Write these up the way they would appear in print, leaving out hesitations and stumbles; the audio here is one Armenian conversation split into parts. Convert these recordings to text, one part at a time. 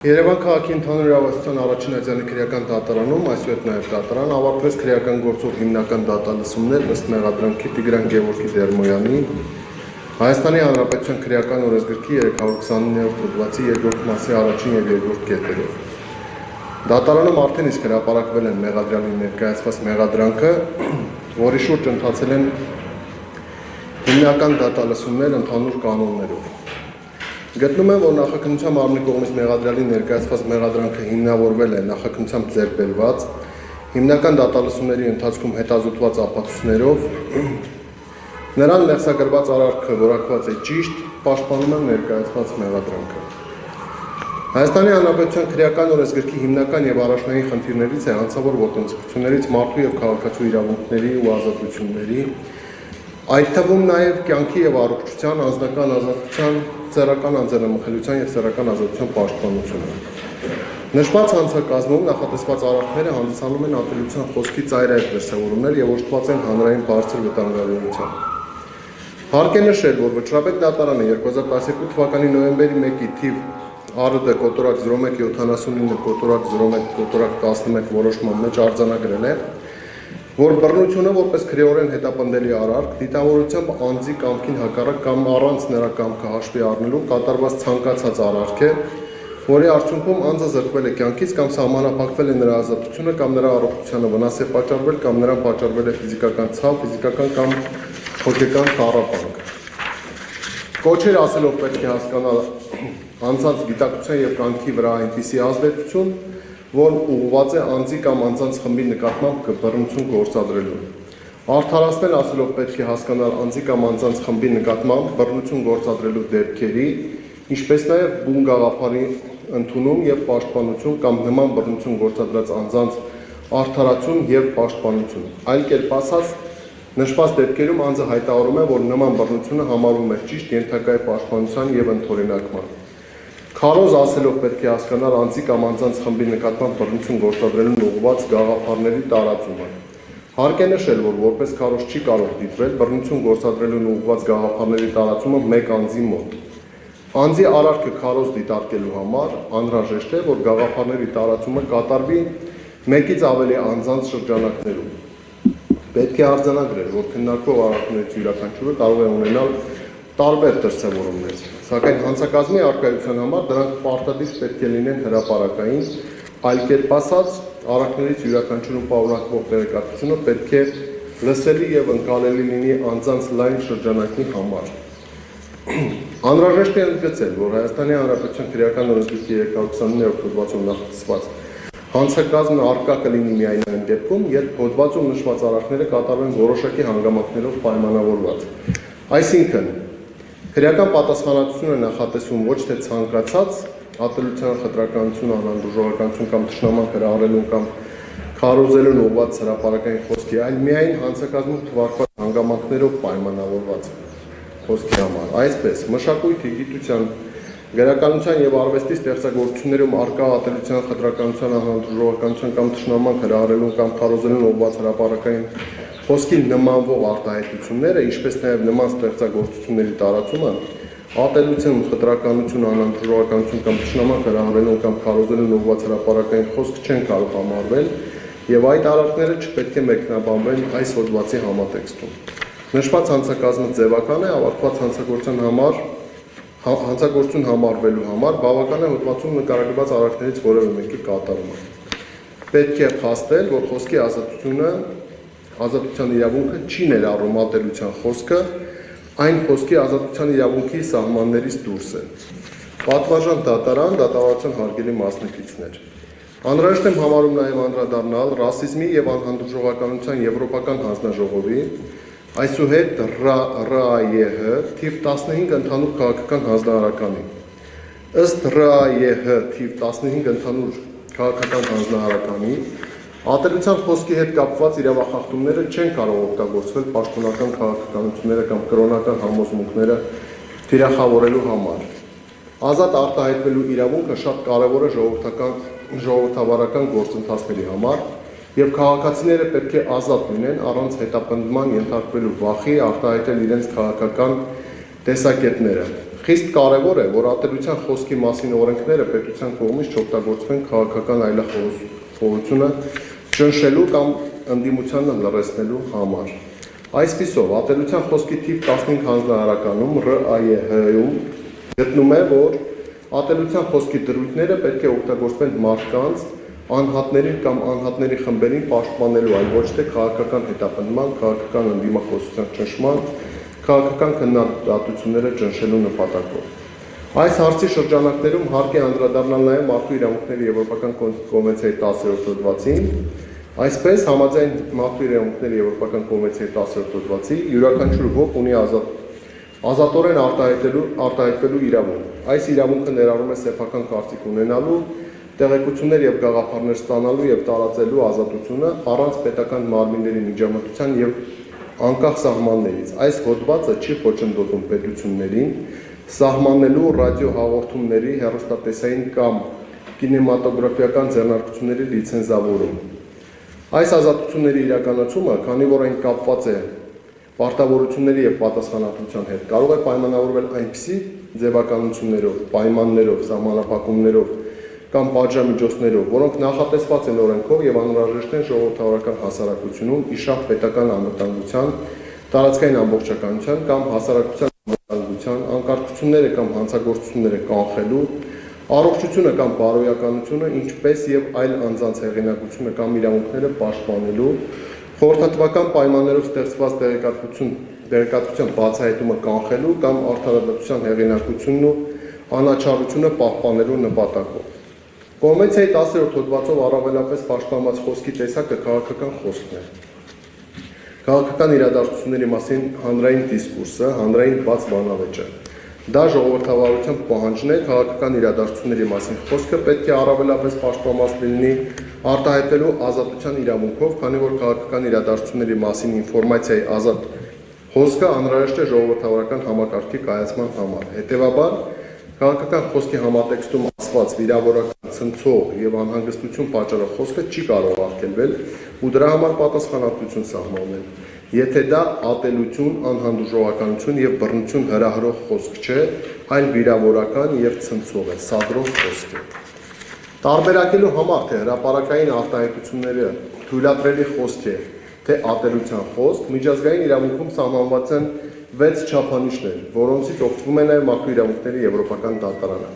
Երևան քաղաքի ընդհանուր իրավասության առաջին ատյանի քրեական դատարանում, այսուհետ նաև դատարան, ավարտվեց քրեական գործով հիմնական դատալսումներ ըստ մեղադրանքի Տիգրան Գևորգի Դերմոյանի Հայաստանի Հանրապետության քրեական օրենսգրքի 329-րդ հոդվածի երկրորդ մասի առաջին և երկրորդ կետերով։ Դատարանում արդեն իսկ հրապարակվել են մեղադրյալին ներկայացված մեղադրանքը, որի շուրջ ընթացել են հիմնական դատալսումներ ընդհանուր կանոններով։ Գտնում եմ, որ նախաքննության մարմնի կողմից մեղադրյալին ներկայացված մեղադրանքը հիմնավորվել է նախաքննությամբ ձեռք բերված, հիմնական դատալսումների ընթացքում հետազոտված ապացույցներով, նրան մեղսագրված արարքը որակված է ճիշտ, պաշտպանում եմ ներկայացված մեղադրանքը։ Հայաստանի Հանրապետության քրեական օրենսգրքի հիմնական եւ առաջնային խնդիրներից է հանցավոր ոտնձգություններից մարդու եւ քաղաքացու իրավունքների ու ազատությունների, այդ թվում նաև կյանքի եւ առողջության, անձնական ազատության, սեռական անձնամխելիության եւ սեռական ազատության պաշտպանությունը։ Նշված հանցակազմում նախատեսված արարքները հանդիսանում են ատելության խոսքի ծայրահեղ դրսևորումներ եւ օժտված են հանրային բարձր վտանգավորությամբ։ Հարկ է նշել, որ Վճռաբեկ դատարանը 2012 թվականի նոյեմբերի 1-ի թիվ ԱՌԴ կոտորակ 0179 կոտորակ 01 կոտորակ 11 որոշման մեջ արձանագրել է, որ բռնությունը որպես քրեորեն հետապնդելի արարք դիտավորությամբ անձի կամքին հակառակ կամ առանց նրա կամքը հաշվի առնելու կատարված ցանկացած արարք է, որի արդյունքում անձը զրկվել է կյանքից կամ սահմանափակվել է նրա ազատությունը կամ նրա առողջությանը վնաս է պատճառվել կամ նրան պատճառվել է ֆիզիկական ցավ, ֆիզիկական կամ հոգեկան տառապանք։ Կոչեր ասելով պետք է հասկանալ անձանց գիտակցության եւ կյանքի վրա այնպիսի ազդեցություն, որ ուղղված է անձի կամ անձանց խմբի նկատմամբ բռնություն գործադրելու։ Արդարացնել ասելով պետք է հասկանալ անձի կամ անձանց խմբի նկատմամբ բռնություն գործադրելու դեպքերի, ինչպես նաև բուն գաղափարի ընդունում եւ պաշտպանություն կամ նման բռնություն գործադրած անձանց արդարացում եւ պաշտպանություն։ Այլ կերպ ասած, նշված դեպքերում անձը հայտարարում է, որ նման բռնությունը համարվում է ճիշտ, ենթակա է պաշտպանության եւ ընդօրինակման։ Քարոզ ասելով պետք է հասկանալ անձի կամ անձանց խմբի նկատմամբ բռնություն գործադրելուն ուղղված գաղափարների տարածումը։ Հարկ է նշել, որ որպես քարոզ չի կարող դիտվել բռնություն գործադրելուն ուղղված գաղափարների տարածումը մեկ անձի մոտ։ Անձի արարքը քարոզ դիտարկելու համար անհրաժեշտ է, որ գաղափարների տարածումը կատարվի մեկից ավելի անձանց շրջանակներում։ Պետք է արձանագրել, որ քննարկվող արարքներից յուրաքանչյուրը կարող է ունենալ տարբեր դրսևորումներ, սակայն հանցակազմի առկայության համար դրանք պարտադիր պետք է լինեն հրապարակային, այլ կերպ ասած, արարքներից յուրաքանչյուրում պարունակվող տեղեկատվությունը պետք է լսելի եւ ընկալելի լինի անձանց լայն շրջանակի համար։ Անհրաժեշտ է ընդգծել, որ Հայաստանի Հանրապետության քրեական օրենսգրքի 329-րդ հոդվածում նախատեսված հանցակազմն առկա կլինի միայն այն դեպքում, երբ հոդվածում նշված արարքները կատարվեն որոշակի հանգամանքներով պայմանավորված։ Այսինքն, քրեական պատասխանատվությունը նախատեսվում ոչ թե ցանկացած ատելության խտրականություն, անհանդուրժողականություն կամ թշնաման հրահրելուն կամ քարոզելուն ուղղված հրապարակային խոսքի, այլ միայն հանցակազմում թվարկված հանգամանքներով պայմանավորված խոսքի համար։ Այսպես, մշակույթի, գիտության, գրականության եւ արվեստի ստեղծագործություններում առկա ատելության խտրականության, անհանդուրժողականության կամ թշնաման հրահրելուն կամ քարոզելուն ուղղված հրապարակային խոսքի նմանվող արտահայտությունները, ինչպես նաև նման ստեղծագործությունների տարածումը, ատելություն, խտրականություն, անհանդուրժողականություն կամ թշնաման հրահրելուն կամ քարոզելուն ուղղված հրապարակային խոսք չեն կարող համարվել եւ այդ արարքները չպետք է մեկնաբանվեն այս հոդվածի համատեքստում։ Նշված հանցակազմը ձևական է, ավարտված հանցագործություն համարվելու համար բավական է հոդվածում նկարագրված արարքներից որևէ մեկի կատարումը։ Պետք է փաստել, որ խոսքի ազատության իրավունքը չի ներառում ատելության խոսքը, այն խոսքի ազատության իրավունքի սահմաններից դուրս է։ Պատվարժան դատարան, դատավարության հարգելի մասնակիցներ։ Անհրաժեշտ եմ համարում նաև անդրադառնալ ռասիզմի եւ անհանդուրժողականության եվրոպական հանձնաժողովի, այսուհետ ՌԱԵՀ թիվ 15 ընդհանուր քաղաքական հանձնարարականի։ Ըստ ՌԱԵՀ թիվ 15 ընդհանուր քաղաքական հանձնարարականի ատելության խոսքի հետ կապված իրավախախտումները չեն կարող օգտագործվել պաշտոնական քաղաքականությունները կամ կրոնական համոզմունքները թիրախավորելու համար։ Ազատ արտահայտվելու իրավունքը շատ կարևոր է ժողովրդավարական գործընթացների համար եւ քաղաքացիները պետք է ազատ լինեն առանց հետապնդման ենթարկվելու վախի արտահայտել իրենց քաղաքական տեսակետները։ Խիստ կարևոր է, որ ատելության խոսքի մասին օրենքները պետության կողմից չօգտագործվեն քաղաքական այլախոհությունը ճնշելու կամ ընդդիմությանը լռեցնելու համար։ Այսպիսով, ատելության խոսքի թիվ 15 հանձնարարականում ՌԱԵՀ-ում գտնում է, որ ատելության խոսքի դրույթները պետք է օգտագործվեն մարդկանց, անհատներին կամ անհատների խմբերին պաշտպանելու, այլ ոչ թե քաղաքական հետապնդման, քաղաքական ընդդիմախոսության ճնշման, քաղաքական քննադատությունները ճնշելու նպատակով։ Այս հարցի շրջանակներում հարկ է անդրադառնալ նաև մարդու իրավունքների Եվրոպական կոնվենցիայի 10-րդ հոդվածին, այսպես համաձայն մարդու իրավունքների Եվրոպական կոնվենցիայի 10-րդ հոդվածի յուրաքանչյուր ոք ունի ազատորեն արտահայտվելու իրավունք։ Այս իրավունքը ներառում է սեփական կարծիք ունենալու, տեղեկություններ եւ գաղափարներ ստանալու եւ տարածելու ազատությունը առանց պետական մարմինների միջամտության եւ անկախ սահմաններից։ Այս հոդվածը չի խոչընդոտում պետություններին սահմանելու ռադիոհաղորդումների, հեռուստատեսային կամ կինեմատոգրաֆիական ձեռնարկությունների լիցենզավորում։ Այս ազատությունների իրականացումը, քանի որ այն կապված է պարտավորությունների եւ պատասխանատվության հետ, կարող է պայմանավորվել այնպիսի ձևականություններով, պայմաններով, սահմանափակումներով կամ պատժամիջոցներով, որոնք նախատեսված են օրենքով եւ անհրաժեշտ են ժողովրդավարական հասարակությունում իշահ պետական անվտանգության, տարածքային ամբողջականության կամ հասարակության անվտանգության, անկարգությունները կամ հանցագործությունները կանխելու, առողջությունը կամ բարոյականությունը, ինչպես եւ այլ անձանց հեղինակությունը կամ իրավունքները պաշտպանելու, խորհրդատվական պայմաններով ստեղծված տեղեկատվության բացահայտումը կանխելու կամ արդարադատության հեղինակությունն ու անաչառությունը պահպանելու նպատակով։ Կոնվենցիայի 10-րդ հոդվածով առավելապես պաշտպանված խոսքի տեսակը քաղաքական խոսքն է։ Քաղաքական իրադարձությունների մասին հանրային դիսկուրսը, հանրային բաց բանավեճը։ Դա ժողովրդավարության պահանջն է, քաղաքական իրադարձությունների մասին խոսքը պետք է առավելապես պաշտպանված լինի արտահայտվելու ազատության իրավունքով, քանի որ քաղաքական իրադարձությունների մասին ինֆորմացիայի ազատ խոսքը անհրաժեշտ է ժողովրդավարական համակարգի կայացման համար։ Հետևաբար, քաղաքական խոսքի համատեքստում ասված վիրավորական, ցնցող եւ անհանգստություն պատճառող խոսքը չի կարող արգելվել ու դրա համար պատասխանատվություն սահմանել, եթե դա ատելություն, անհանդուրժողականություն եւ բռնություն հրահրող խոսք չէ, այլ վիրավորական եւ ցնցող է, սադրող խոսք է։ Տարբերակելու համար, թե հրապարակային արտահայտությունները թույլատրելի խոսք է, թե ատելության խոսք, միջազգային իրավունքում սահմանված են 6 չափանիշներ, որոնցից օգտվում է նաև մարդու իրավունքների Եվրոպական դատարանը։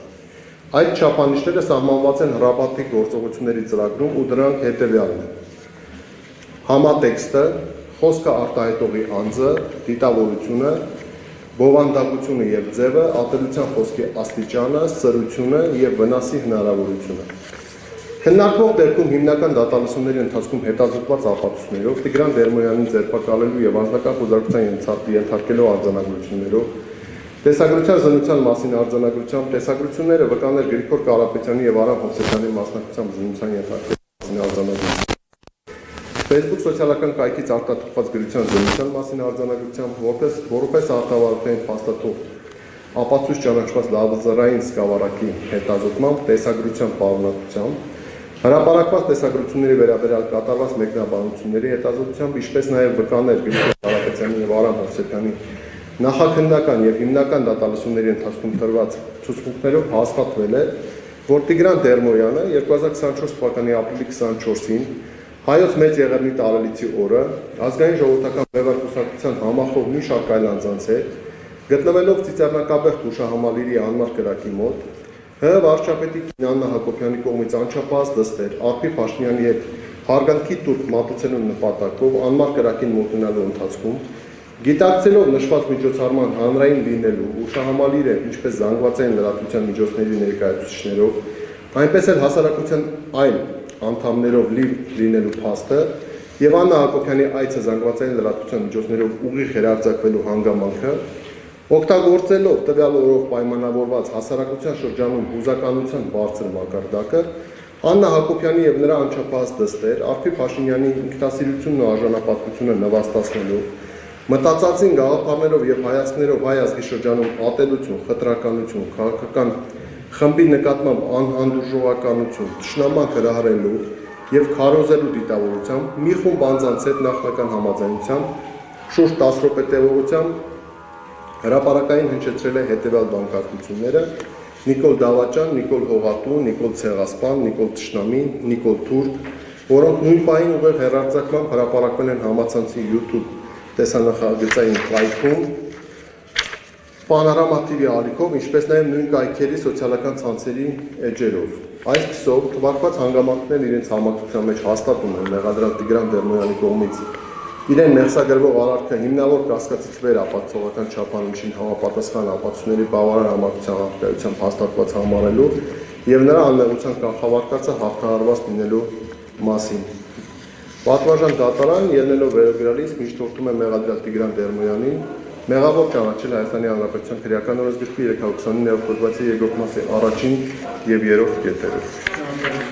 Այդ չափանիշները սահմանված են հրապարակի գործողությունների ծրագրում ու դրանք հետևյալն են. համատեքստը, խոսքը արտահայտողի անձը, դիտավորությունը, բովանդակությունը եւ ձևը, ատելության խոսքի աստիճանը, սրությունը եւ վնասի հնարավորությունը։ Քննարկվող դեպքում հիմնական դատալսումների ընթացքում հետազոտված ապացույցներով, Տիգրան Դերմոյանին ձերբակալելու եւ անձնական խոզարկության ենթարկելու արձանագրություններով, տեսագրության զննության մասին արձանագրությամբ, տեսագրությունները վկաներ Գրիգոր Կարապետյանի եւ Արամ Հովսեփյանի մասնակցությամբ զննության ենթարկելու մասին արձանագրությամբ, Facebook սոցիալական կայքից արտադրված գրության զննության մասին արձանագրությամբ, որպես արտավարության փաստաթուղթ ապացույց ճանաչված լավազարային սկավառակի հետազոտմամբ, տեսագրության պարունակությամբ, հրապարակված տեսագրությունների վերաբերյալ կատարված մեկնաբանությունների հետազոտությամբ, ինչպես նաև վկաներ Գրիգոր Կարապետյանի եւ Արամ Հովսեփյանի նախաքննական եւ հիմնական դատալսումների ընթացքում տրված ցուցմունքներով հաստատվել է, որ Տիգրան Դերմոյանը 2024 թվականի ապրիլի 24-ին Հայոց մեծ եղեռնի տարելիցի օրը ազգային ժողովրդական մեղվարկուսակցության համախոհ մի շարք այլ անձանց հետ գտնվելով Ծիծեռնակաբերդ հուշահամալիրի անմար կրակի մոտ ՀՀ վարչապետի Աննա Հակոբյանի կողմից անչափահաս դստեր Արփի Փաշինյանի հետ հարգանքի տուրք մատուցելու նպատակով անմար կրակին մոտենալու ընթացքում գիտակցելով նշված միջոցառման հանրային լինելու հուշահամալիրը ինչպես զանգվածային լրատվության միջոցների ներկայացուցիչներով, այնպես էլ հասարակության այլ անդամներով լինելու փաստը եւ Աննա Հակոբյանի այցը զանգվածային լրատվության միջոցներով ուղիղ հերարձակվելու հանգամանքը օգտագործելով տվյալ օրով պայմանավորված հասարակության շրջանում հուզականության բարձր մակարդակը Աննա Հակոբյանի եւ նրա անչափահաս դստեր Արփի Փաշինյանի ինքնասիրությունն ու արժանապատվությունը նվաստացնելու մտածածին գաղափարներով եւ հայացքներով հայ ազգի շրջանում ատելություն, խտրականություն, քաղաքական խմբի նկատմամբ անհանդուրժողականություն, թշնամանք հրահրելու եւ քարոզելու դիտավորությամբ մի խումբ անձանց հետ նախնական համաձայնությամբ շուրջ 10 րոպե տևողությամբ Հրապարակային հնչեցրել է հետևյալ բանկարտությունները՝ Նիկոլ Դավաճան, Նիկոլ Հողատու, Նիկոլ Ցեղասպան, Նիկոլ Թշնամի, Նիկոլ Թուրք, որոնք նույն պահին ուղիղ հեռարձակման հրապարակվել են համացանցի YouTube տեսանախագծային կայքում, Պանորամա TV ալիքով, ինչպես նաև նույն կայքերի սոցիալական ցանցերի էջերով։ Այս պիսով թվարկված հանգամանքներն իրենց համակցության մեջ հաստատում են մեղադրյալ Տիգրան Դերմոյանի կողմից իրեն ներսագրվող արարքը հիմնավոր կասկածից վեր ապացուցողական չափանիշին համապատասխան ապացույցների բավարար համակցության աղբյուրությամբ հաստատված համարելու եւ նրա անմեղության կանխավարկածը հաղթահարված լինելու մասին։ Պատվարժան դատարան ելնելով վերագրալից միշտ օրդում է մեղադրյալ Տիգրան Դերմոյանին մեղավոր ճանաչել Հայաստանի Հանրապետության քրեական օրենսգրքի 329-րդ հոդվածի 2-րդ մասի 1 եւ 3-րդ կետերով։